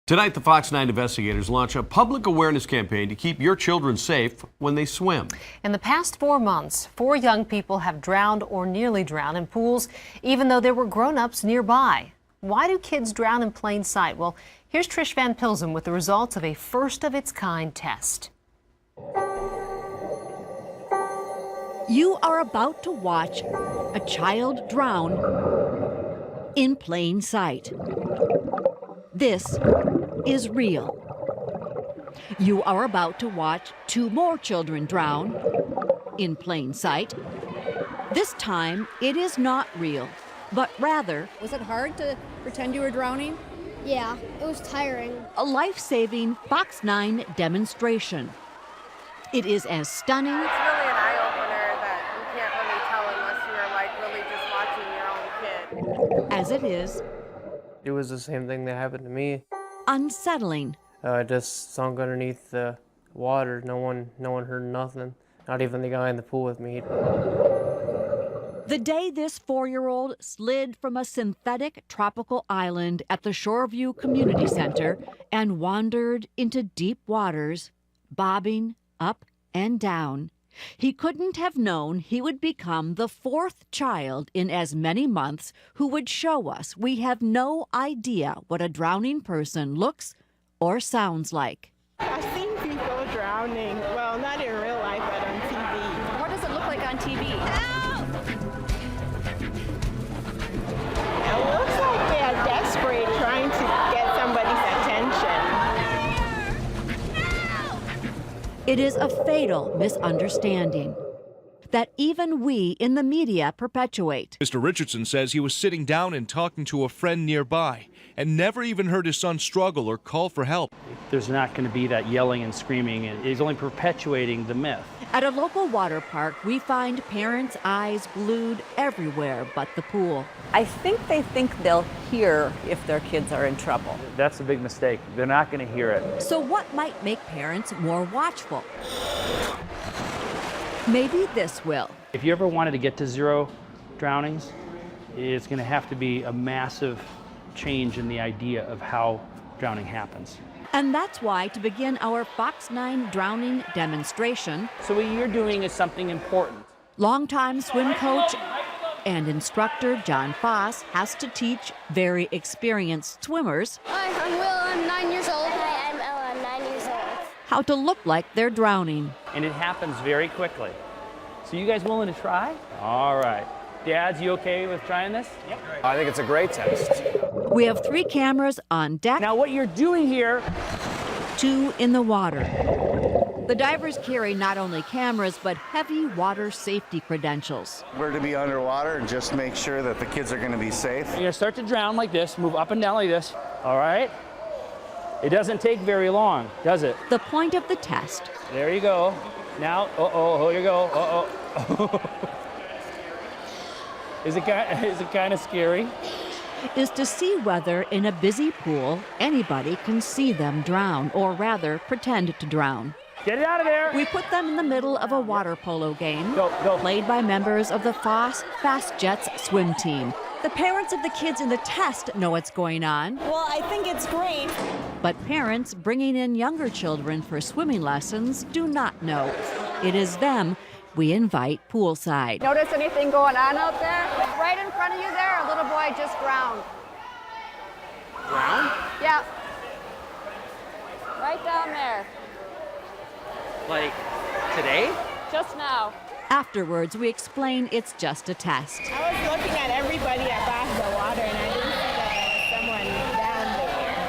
Tonight, the Fox 9 investigators launch a public awareness campaign to keep your children safe when they swim. In the past 4 months, 4 young people have drowned or nearly drowned in pools, even though there were grown-ups nearby. Why do kids drown in plain sight? Well, here's Trish Van Pilsen with the results of a first-of-its-kind test. You are about to watch a child drown in plain sight. This is real. You are about to watch 2 more children drown in plain sight. This time, it is not real, but rather... Was it hard to pretend you were drowning? Yeah, it was tiring. A life-saving Fox 9 demonstration. It is as stunning... It's really an eye-opener that you can't really tell unless you're like really just watching your own kid. as it is... It was the same thing that happened to me. Unsettling. I just sunk underneath the water. No one heard nothing. Not even the guy in the pool with me. The day this 4-year-old slid from a synthetic tropical island at the Shoreview Community Center and wandered into deep waters, bobbing up and down. He couldn't have known he would become the 4th child in as many months who would show us we have no idea what a drowning person looks or sounds like. I've seen people drowning. Well, not in real life, but on TV. What does it look like on TV? It looks like they are desperate trying to get somebody's attention. It is a fatal misunderstanding that even we in the media perpetuate. Mr. Richardson says he was sitting down and talking to a friend nearby and never even heard his son struggle or call for help. There's not going to be that yelling and screaming. He's only perpetuating the myth. At a local water park, we find parents' eyes glued everywhere but the pool. I think they think they'll hear if their kids are in trouble. That's a big mistake. They're not going to hear it. So what might make parents more watchful? Maybe this will. If you ever wanted to get to 0 drownings, it's going to have to be a massive change in the idea of how drowning happens. And that's why, to begin our Fox 9 drowning demonstration, So what you're doing is something important. longtime swim coach and instructor John Foss has to teach very experienced swimmers Hi, I'm Will. I'm 9 years old. Hi, I'm Ella. I'm 9 years old. how to look like they're drowning. And it happens very quickly. So you guys willing to try? All right. Dads, you okay with trying this? Yep. I think it's a great test. We have 3 cameras on deck, Now what you're doing here... 2 in the water. The divers carry not only cameras, but heavy water safety credentials. We're to be underwater and just make sure that the kids are going to be safe. You're gonna start to drown like this, move up and down like this, all right? It doesn't take very long, does it? The point of the test There you go. Now, here you go, Is it kind of scary? is to see whether in a busy pool anybody can see them drown, or rather pretend to drown. Get it out of there! We put them in the middle of a water polo game Go. played by members of the Foss Fast Jets swim team. The parents of the kids in the test know what's going on, Well, I think it's great. but parents bringing in younger children for swimming lessons do not know. It is them we invite poolside. Notice anything going on out there? Right in front of you there, a little boy just drowned. Drown? Yeah. Right down there. Like today? Just now. Afterwards, we explain it's just a test. I was looking at everybody above the water, and I didn't see that there was someone down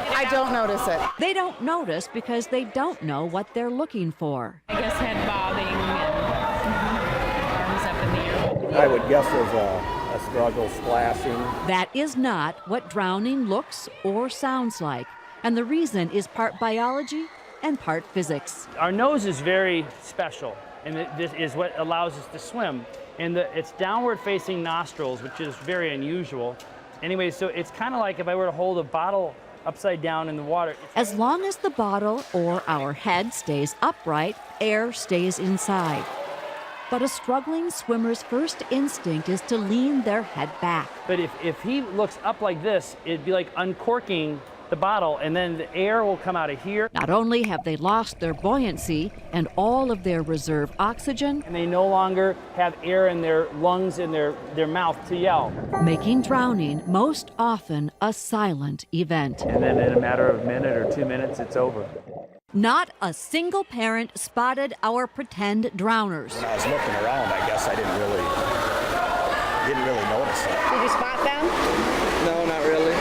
there. I don't notice it. They don't notice because they don't know what they're looking for. I guess head bobbing and arms up in the air. I would guess there's a struggle splashing. That is not what drowning looks or sounds like. And the reason is part biology and part physics. Our nose is very special, and this is what allows us to swim. And it's downward-facing nostrils, which is very unusual. Anyway, so it's kind of like if I were to hold a bottle upside down in the water. As long as the bottle or our head stays upright, air stays inside. But a struggling swimmer's first instinct is to lean their head back. But if he looks up like this, it'd be like uncorking the bottle, and then the air will come out of here. Not only have they lost their buoyancy and all of their reserve oxygen, And they no longer have air in their lungs and their mouth to yell. making drowning most often a silent event. And then in a matter of a minute or 2 minutes, it's over. Not a single parent spotted our pretend drowners. When I was looking around, I guess I didn't really notice it. Did you spot them? No, not really.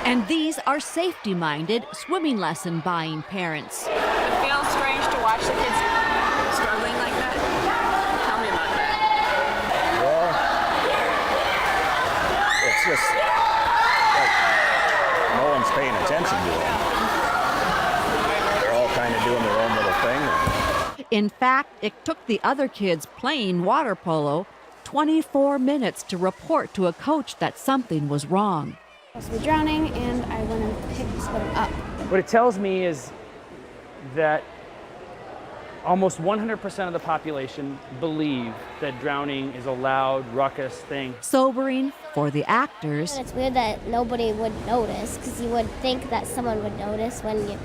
And these are safety-minded, swimming lesson buying parents. It feels strange to watch the kids struggling like that. Tell me about that. Well, it's just like no one's paying attention to them. They're all kind of doing their own little thing. In fact, it took the other kids playing water polo 24 minutes to report to a coach that something was wrong. supposed to be drowning, and I went and picked them up. What it tells me is that almost 100% of the population believe that drowning is a loud, ruckus thing. Sobering for the actors. And it's weird that nobody would notice, because you would think that someone would notice when you,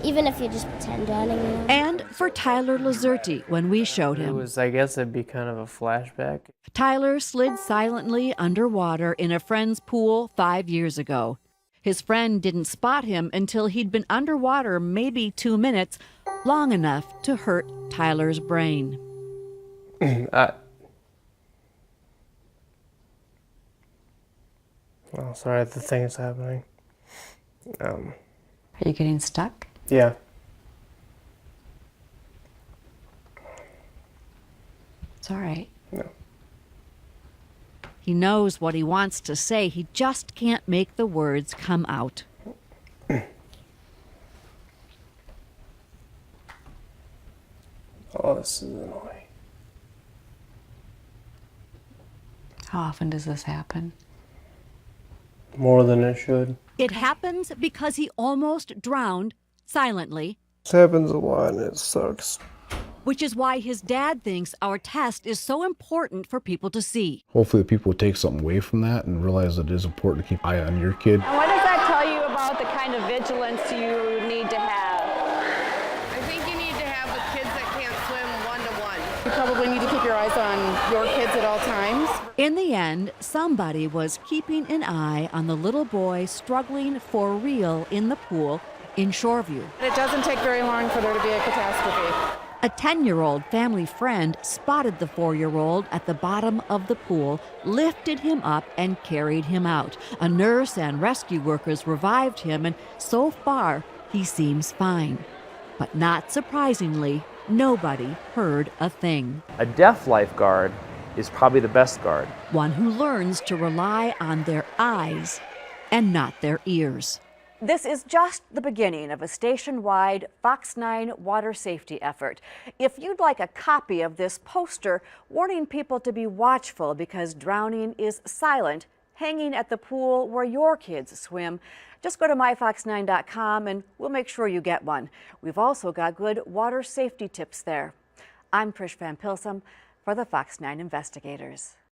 even if you just pretend drowning. You know? And for Tyler Lazerti when we showed him. I guess it'd be kind of a flashback. Tyler slid silently underwater in a friend's pool 5 years ago. His friend didn't spot him until he'd been underwater maybe 2 minutes, long enough to hurt Tyler's brain. Oh, sorry, the thing is happening. Are you getting stuck? Yeah. It's all right. No. He knows what he wants to say. He just can't make the words come out. Oh, this is annoying. How often does this happen? More than it should. It happens because he almost drowned silently. This happens a lot and it sucks. Which is why his dad thinks our test is so important for people to see. Hopefully people will take something away from that and realize that it is important to keep an eye on your kid. And what does that tell you about the kind of vigilance you need to have? I think you need to have with kids that can't swim one-to-one. You probably need to keep your eyes on your kids at all times. In the end, somebody was keeping an eye on the little boy struggling for real in the pool in Shoreview. It doesn't take very long for there to be a catastrophe. A 10-year-old family friend spotted the 4-year-old at the bottom of the pool, lifted him up, and carried him out. A nurse and rescue workers revived him, and so far, he seems fine. But not surprisingly, nobody heard a thing. A deaf lifeguard is probably the best guard. One who learns to rely on their eyes and not their ears. This is just the beginning of a station-wide Fox 9 water safety effort. If you'd like a copy of this poster warning people to be watchful because drowning is silent, hanging at the pool where your kids swim, just go to myfox9.com and we'll make sure you get one. We've also got good water safety tips there. I'm Trish Van Pilsum for the Fox 9 Investigators.